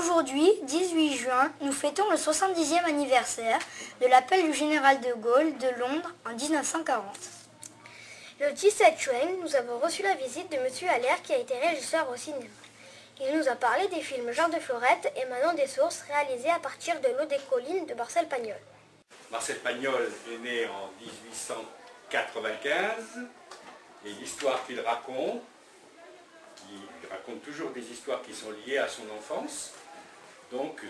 Aujourd'hui, 18 juin, nous fêtons le 70e anniversaire de l'appel du général de Gaulle de Londres en 1940. Le 17 juin, nous avons reçu la visite de M. Allaire qui a été régisseur au cinéma. Il nous a parlé des films Jean de Florette et Manon des Sources réalisés à partir de L'eau des collines de Marcel Pagnol. Marcel Pagnol est né en 1895 et l'histoire qu'il raconte toujours des histoires qui sont liées à son enfance. Donc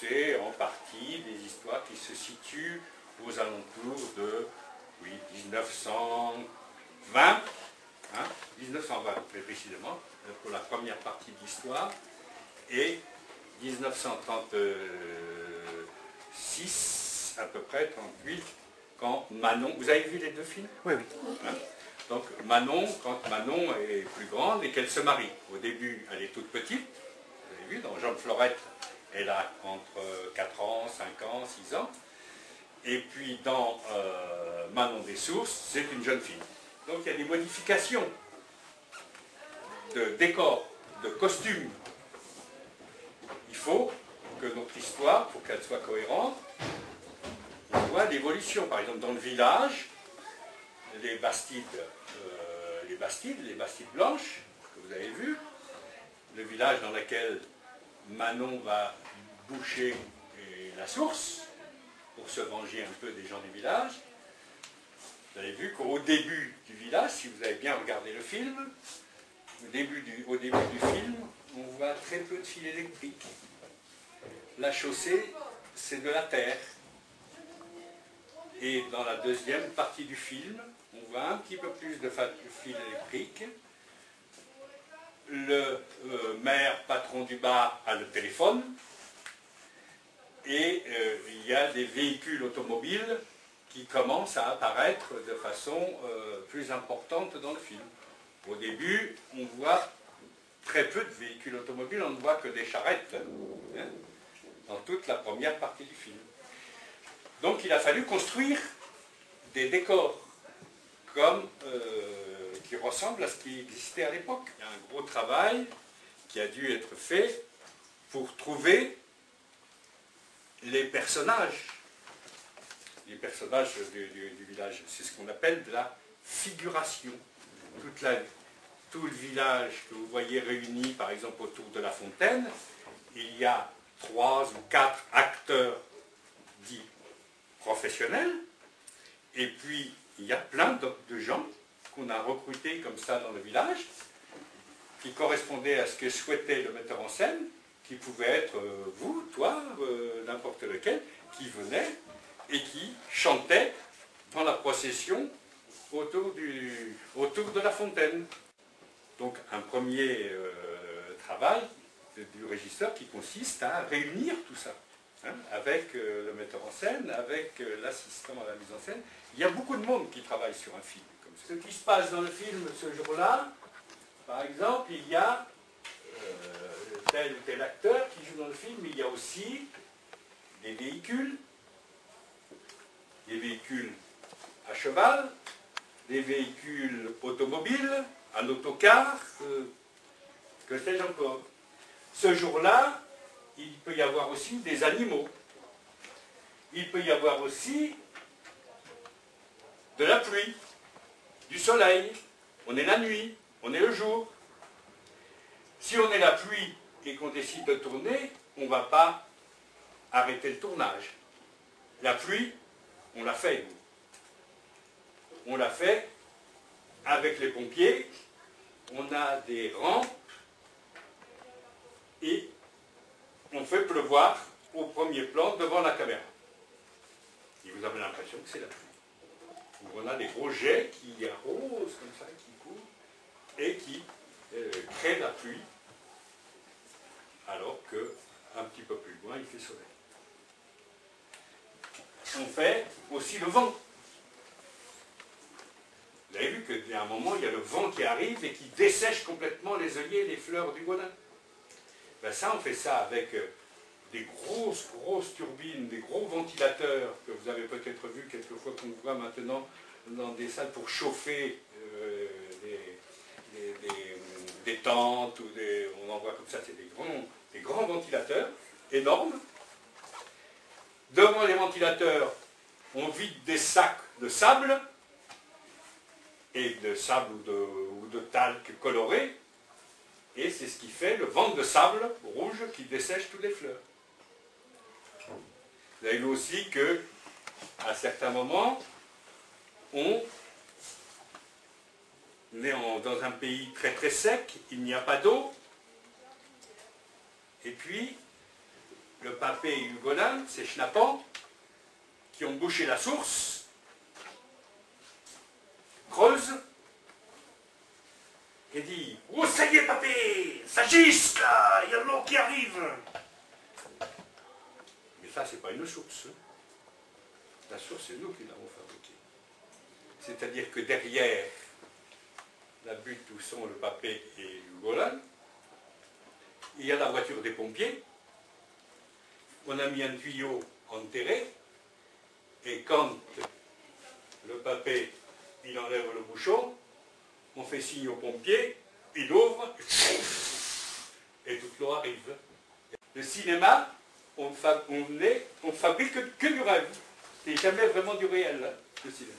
c'est en partie des histoires qui se situent aux alentours de 1920, 1920 plus précisément, pour la première partie de l'histoire, et 1936, à peu près, 38, quand Manon... Vous avez vu les deux films? Oui, oui. Donc Manon, quand Manon est plus grande et qu'elle se marie. Au début, elle est toute petite. Vous avez vu, dans Jean de Florette, elle a entre 4 ans, 5 ans, 6 ans. Et puis dans Manon des Sources, c'est une jeune fille. Donc il y a des modifications de décor, de costumes. Il faut que notre histoire, pour qu'elle soit cohérente, on voit l'évolution. Par exemple, dans le village, les bastides blanches, que vous avez vues, le village dans lequel Manon va boucher la source, pour se venger un peu des gens du village. Vous avez vu qu'au début du village, si vous avez bien regardé le film, au début du film, on voit très peu de fils électriques. La chaussée, c'est de la terre. Et dans la deuxième partie du film, on voit un petit peu plus de fils électriques. Le maire, patron du bar, a le téléphone. Et il y a des véhicules automobiles qui commencent à apparaître de façon plus importante dans le film. Au début, on voit très peu de véhicules automobiles, on ne voit que des charrettes dans toute la première partie du film. Donc il a fallu construire des décors qui ressemblent à ce qui existait à l'époque. Il y a un gros travail qui a dû être fait pour trouver les personnages du village. C'est ce qu'on appelle de la figuration. Tout le village que vous voyez réuni, par exemple, autour de la fontaine, il y a 3 ou 4 acteurs dits professionnels, et puis il y a plein de gens qu'on a recrutés comme ça dans le village, qui correspondaient à ce que souhaitait le metteur en scène, qui pouvait être vous, toi, n'importe lequel, qui venait et qui chantait dans la procession autour de la fontaine. Donc un premier travail du régisseur qui consiste à réunir tout ça, avec le metteur en scène, avec l'assistant à la mise en scène. Il y a beaucoup de monde qui travaille sur un film comme ça. Ce qui se passe dans le film ce jour-là, par exemple, il y a tel ou tel acteur qui joue dans le film, mais il y a aussi des véhicules à cheval, des véhicules automobiles, un autocar, que sais-je encore. Ce jour-là, il peut y avoir aussi des animaux. Il peut y avoir aussi de la pluie, du soleil. On est la nuit, on est le jour. Si on est la pluie et qu'on décide de tourner, on ne va pas arrêter le tournage. La pluie, on l'a fait. On l'a fait avec les pompiers. On a des rampes et on fait pleuvoir au premier plan devant la caméra. Et vous avez l'impression que c'est la pluie. On a des gros jets qui arrosent comme ça, qui courent et qui créent la pluie, alors qu'un petit peu plus loin, il fait soleil. On fait aussi le vent. Vous avez vu qu'à un moment, il y a le vent qui arrive et qui dessèche complètement les œillets et les fleurs du godin. Ben ça, on fait ça avec des grosses turbines, des gros ventilateurs que vous avez peut-être vu quelquefois qu'on voit maintenant dans des salles pour chauffer des tentes, ou on en voit comme ça, c'est des des grands ventilateurs énormes. Devant les ventilateurs, on vide des sacs de sable, et de sable ou de talc coloré, et c'est ce qui fait le vent de sable rouge qui dessèche toutes les fleurs. Vous avez vu aussi que, à certains moments, on est dans un pays très très sec, il n'y a pas d'eau, et puis le Papé et Ugolin, ces schnappants, qui ont bouché la source, creusent et disent « Oh, ça y est, Papé, ça gisse là, il y a de l'eau qui arrive !» Mais ça, c'est pas une source. La source, c'est nous qui l'avons fabriquée. C'est-à-dire que derrière la butte où sont le Papé et Ugolin, il y a la voiture des pompiers. On a mis un tuyau enterré, et quand le Papé il enlève le bouchon, on fait signe aux pompiers, il ouvre, et toute l'eau arrive. Le cinéma, on fabrique que du rêve. C'est jamais vraiment du réel, hein, le cinéma.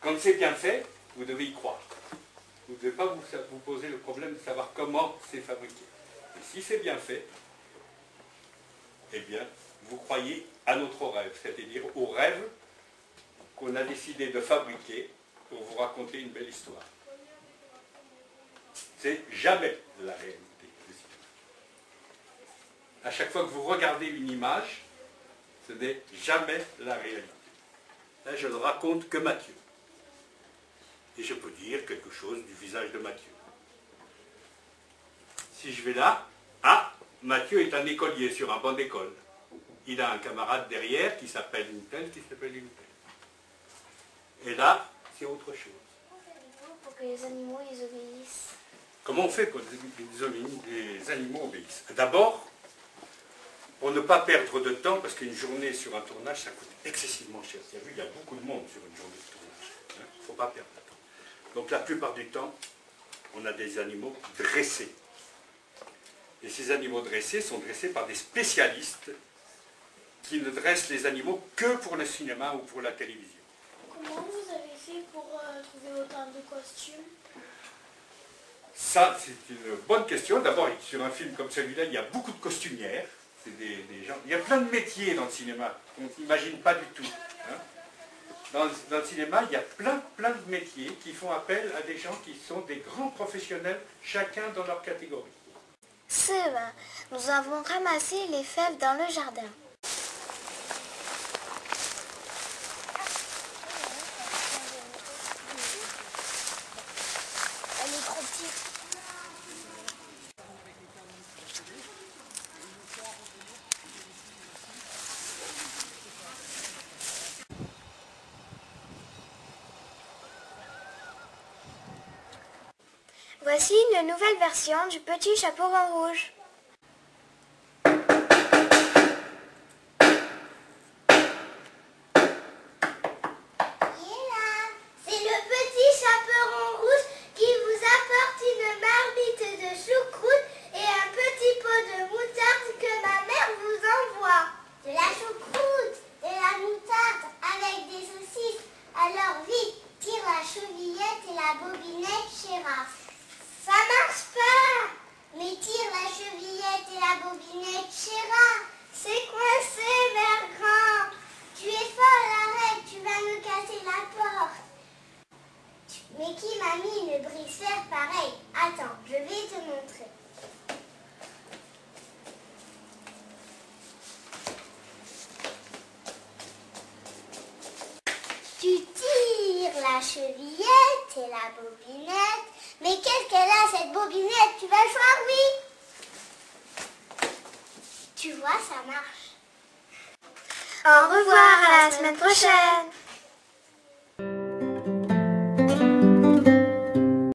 Quand c'est bien fait, vous devez y croire. Vous ne devez pas vous poser le problème de savoir comment c'est fabriqué. Et si c'est bien fait, eh bien, vous croyez à notre rêve, c'est-à-dire au rêve qu'on a décidé de fabriquer pour vous raconter une belle histoire. C'est jamais la réalité, le cinéma. À chaque fois que vous regardez une image, ce n'est jamais la réalité. Là, je ne raconte que Mathieu. Et je peux dire quelque chose du visage de Mathieu. Si je vais là, ah, Mathieu est un écolier sur un banc d'école. Il a un camarade derrière qui s'appelle une telle, qui s'appelle une telle. Et là, c'est autre chose. Comment faites-vous pour que les animaux ils obéissent? Comment on fait pour que les animaux obéissent? D'abord, pour ne pas perdre de temps, parce qu'une journée sur un tournage, ça coûte excessivement cher. Vous avez vu, il y a beaucoup de monde sur une journée de tournage. Il ne faut pas perdre de temps. Donc la plupart du temps, on a des animaux dressés. Et ces animaux dressés sont dressés par des spécialistes qui ne dressent les animaux que pour le cinéma ou pour la télévision. Comment vous avez fait pour trouver autant de costumes? Ça, c'est une bonne question. D'abord, sur un film comme celui-là, il y a beaucoup de costumières. C'est des gens. Il y a plein de métiers dans le cinéma qu'on n'imagine pas du tout. Hein. Dans le cinéma, il y a plein de métiers qui font appel à des gens qui sont des grands professionnels, chacun dans leur catégorie. Sylvain, nous avons ramassé les fèves dans le jardin. Elle est trop petite. Voici une nouvelle version du petit chapeau rond rouge. C'est le petit chaperon rouge qui vous apporte une marmite de choucroute et un petit pot de moutarde que ma mère vous envoie. De la choucroute, de la moutarde avec des saucisses. Alors vite, tire la chevillette et la bobinette, Chéra. Ça marche pas. Mais tire la chevillette et la bobinette, Chéra. C'est coincé, mère grand. Tu es folle, arrête, tu vas me casser la porte. Mais qui m'a mis une brise-fer pareil? Attends, je vais te montrer. Tu tires la chevillette et la bobinette. Mais qu'est-ce qu'elle a cette bobinette? Tu vas choir, oui? Tu vois, ça marche. Au revoir, à la semaine prochaine.